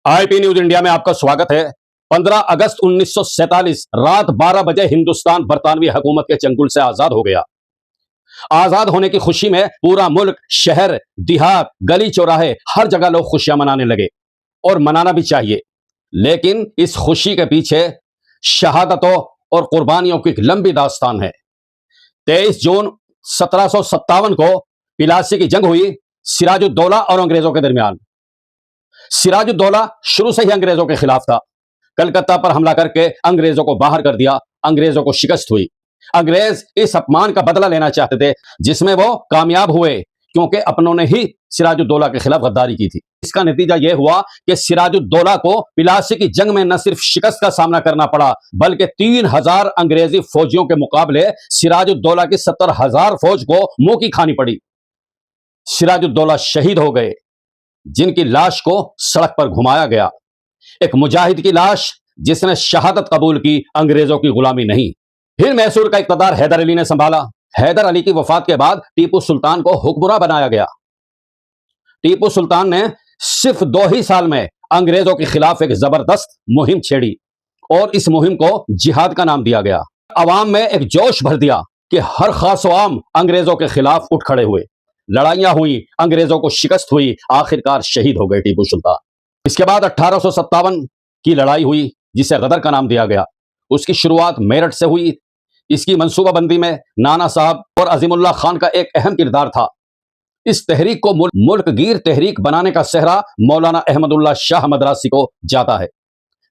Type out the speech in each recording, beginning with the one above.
IP news India में आपका स्वागत है। 15 अगस्त 1947 रात 12 बजे हिंदुस्तान बरतानवी हुकूमत के चंगुल से आजाद हो गया। आजाद होने की खुशी में पूरा मुल्क, शहर, देहात, गली चौराहे, हर जगह लोग खुशियां मनाने लगे और मनाना भी चाहिए। लेकिन इस खुशी के पीछे शहादतों और कुर्बानियों की एक लंबी दास्तान है। 23 जून 1757 को पिलासी की जंग हुई सिराजुद्दौला और अंग्रेजों के दरमियान। सिराजुद्दौला शुरू से ही अंग्रेजों के खिलाफ था। कलकत्ता पर हमला करके अंग्रेजों को बाहर कर दिया। अंग्रेजों को शिकस्त हुई। अंग्रेज इस अपमान का बदला लेना चाहते थे, जिसमें वो कामयाब हुए, क्योंकि अपनों ने ही सिराजुद्दौला के खिलाफ गद्दारी की थी। इसका नतीजा यह हुआ कि सिराजुद्दौला को पिलासी की जंग में न सिर्फ शिकस्त का सामना करना पड़ा, बल्कि 3000 अंग्रेजी फौजियों के मुकाबले सिराजुद्दौला की 70,000 फौज को मुंह की खानी पड़ी। सिराजुद्दौला शहीद हो गए, जिनकी लाश को सड़क पर घुमाया गया। एक मुजाहिद की लाश जिसने शहादत कबूल की, अंग्रेजों की गुलामी नहीं। फिर मैसूर का इक़्तिदार हैदर अली ने संभाला। हैदर अली की वफात के बाद टीपू सुल्तान को हुक्मरान बनाया गया। टीपू सुल्तान ने सिर्फ 2 ही साल में अंग्रेजों के खिलाफ एक जबरदस्त मुहिम छेड़ी और इस मुहिम को जिहाद का नाम दिया गया। अवाम में एक जोश भर दिया कि हर खास व आम अंग्रेजों के खिलाफ उठ खड़े हुए। लड़ाइयां हुई, अंग्रेजों को शिकस्त हुई, आखिरकार शहीद हो गए टीपू सुल्तान। इसके बाद 1857 की लड़ाई हुई, जिसे गदर का नाम दिया गया। उसकी शुरुआत मेरठ से हुई। इसकी मंसूबाबंदी में नाना साहब और अजीमुल्लाह खान का एक अहम किरदार था। इस तहरीक को मुल्कगीर तहरीक बनाने का सेहरा मौलाना अहमदुल्लाह शाह मदरासी को जाता है,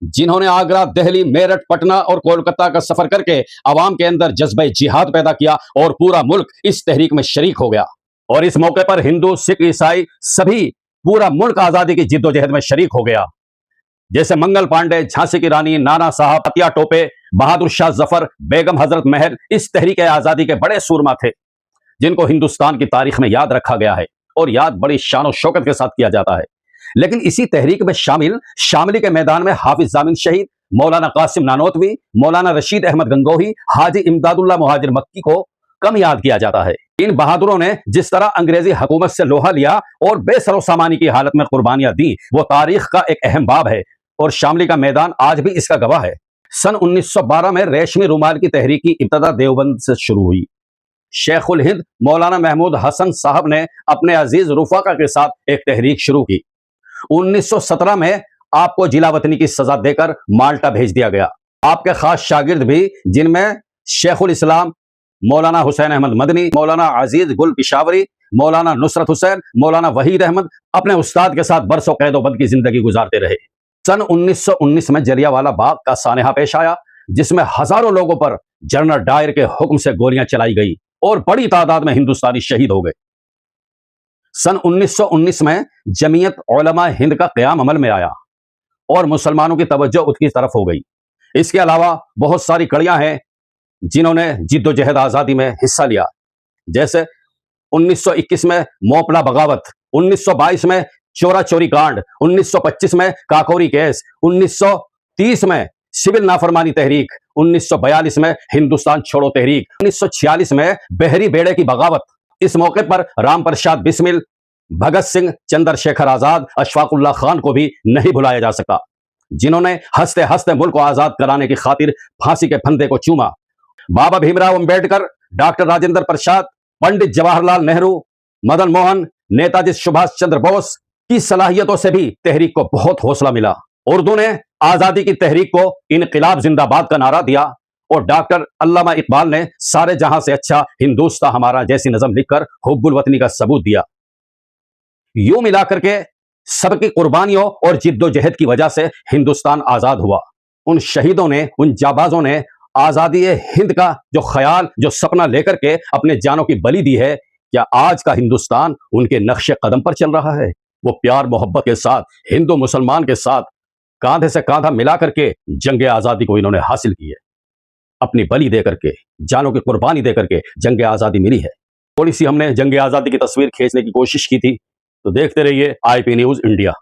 जिन्होंने आगरा, दिल्ली, मेरठ, पटना और कोलकाता का सफर करके अवाम के अंदर जज्बे जिहाद पैदा किया और पूरा मुल्क इस तहरीक में शरीक हो गया। और इस मौके पर हिंदू, सिख, ईसाई सभी, पूरा मुल्क आजादी की जिद्दोजहद में शरीक हो गया। जैसे मंगल पांडे, झांसी की रानी, नाना साहब, अतिया टोपे, बहादुर शाह जफर, बेगम हजरत महल इस तहरीक आजादी के बड़े सूरमा थे, जिनको हिंदुस्तान की तारीख में याद रखा गया है और याद बड़ी शान और शौकत के साथ किया जाता है। लेकिन इसी तहरीक में शामिली के मैदान में हाफिज जामिन शहीद, मौलाना कासिम नानोतवी, मौलाना रशीद अहमद गंगोही, हाजी इमदादुल्लाह मुहाजिर मक्की को कम याद किया जाता है। इन बहादुरों ने जिस तरह अंग्रेजी हुकूमत से लोहा लिया और बेसरो सामानी की हालत में कुर्बानियां दी, वो तारीख का एक अहम बाब है और शामली का मैदान आज भी इसका गवाह है। सन 1912 में रेशमी रुमाल की तहरीक की इब्तदा देवबंद से शुरू हुई। शेखुल हिंद मौलाना महमूद हसन साहब ने अपने अजीज रुफाका के साथ एक तहरीक शुरू की। 1917 में आपको जिला वतनी की सजा देकर माल्टा भेज दिया गया। आपके खास शागिर्द भी, जिनमें शेखुल इस्लाम मौलाना हुसैन अहमद मदनी, मौलाना अजीज गुल पिशावरी, मौलाना नुसरत हुसैन, मौलाना वहीद अहमद, अपने उस्ताद के साथ बरसों कैदोबंद की जिंदगी गुजारते रहे। सन 1919 में जलियांवाला बाग का सानहा पेश आया, जिसमें हजारों लोगों पर जनरल डायर के हुक्म से गोलियां चलाई गई और बड़ी तादाद में हिंदुस्तानी शहीद हो गए। सन 1919 में जमीयत उलमा हिंद का क़याम अमल में आया और मुसलमानों की तवज्जो उसकी तरफ हो गई। इसके अलावा बहुत सारी कड़ियां हैं जिन्होंने जिद्दोजहद आज़ादी में हिस्सा लिया, जैसे 1921 में मोपला बगावत, 1922 में चोरा चोरी कांड, 1925 में काकोरी केस, 1930 में सिविल नाफरमानी तहरीक, 1942 में हिंदुस्तान छोड़ो तहरीक, 1946 में बहरी बेड़े की बगावत। इस मौके पर राम प्रसाद बिस्मिल, भगत सिंह, चंद्रशेखर आजाद, अशफाकुल्लाह खान को भी नहीं भुलाया जा सकता, जिन्होंने हंसते हंसते मुल्क को आजाद कराने की खातिर फांसी के फंदे को चूमा। बाबा भीमराव अंबेडकर, डॉक्टर राजेंद्र प्रसाद, पंडित जवाहरलाल नेहरू, मदन मोहन, नेताजी सुभाष चंद्र बोस की सलाहियतों से भी तहरीक को बहुत हौसला मिला। उर्दू ने आजादी की तहरीक को इनकलाब जिंदाबाद का नारा दिया और डॉक्टर अल्लामा इकबाल ने सारे जहां से अच्छा हिंदुस्तान हमारा जैसी नज़म लिखकर हुब्बुल वतनी का सबूत दिया। यूं मिलाकर के सबकी कुर्बानियों और जिद्दोजहद की वजह से हिंदुस्तान आजाद हुआ। उन शहीदों ने, उन जाबाजों ने आजादी हिंद का जो ख्याल, जो सपना लेकर के अपने जानों की बलि दी है, क्या आज का हिंदुस्तान उनके नक्शे कदम पर चल रहा है? वो प्यार मोहब्बत के साथ, हिंदू मुसलमान के साथ कांधे से कांधा मिला करके जंग आजादी को इन्होंने हासिल की है। अपनी बलि दे करके, जानों की कुर्बानी दे करके जंग आजादी मिली है। थोड़ी सी हमने जंग आजादी की तस्वीर खींचने की कोशिश की थी, तो देखते रहिए आईपी न्यूज इंडिया।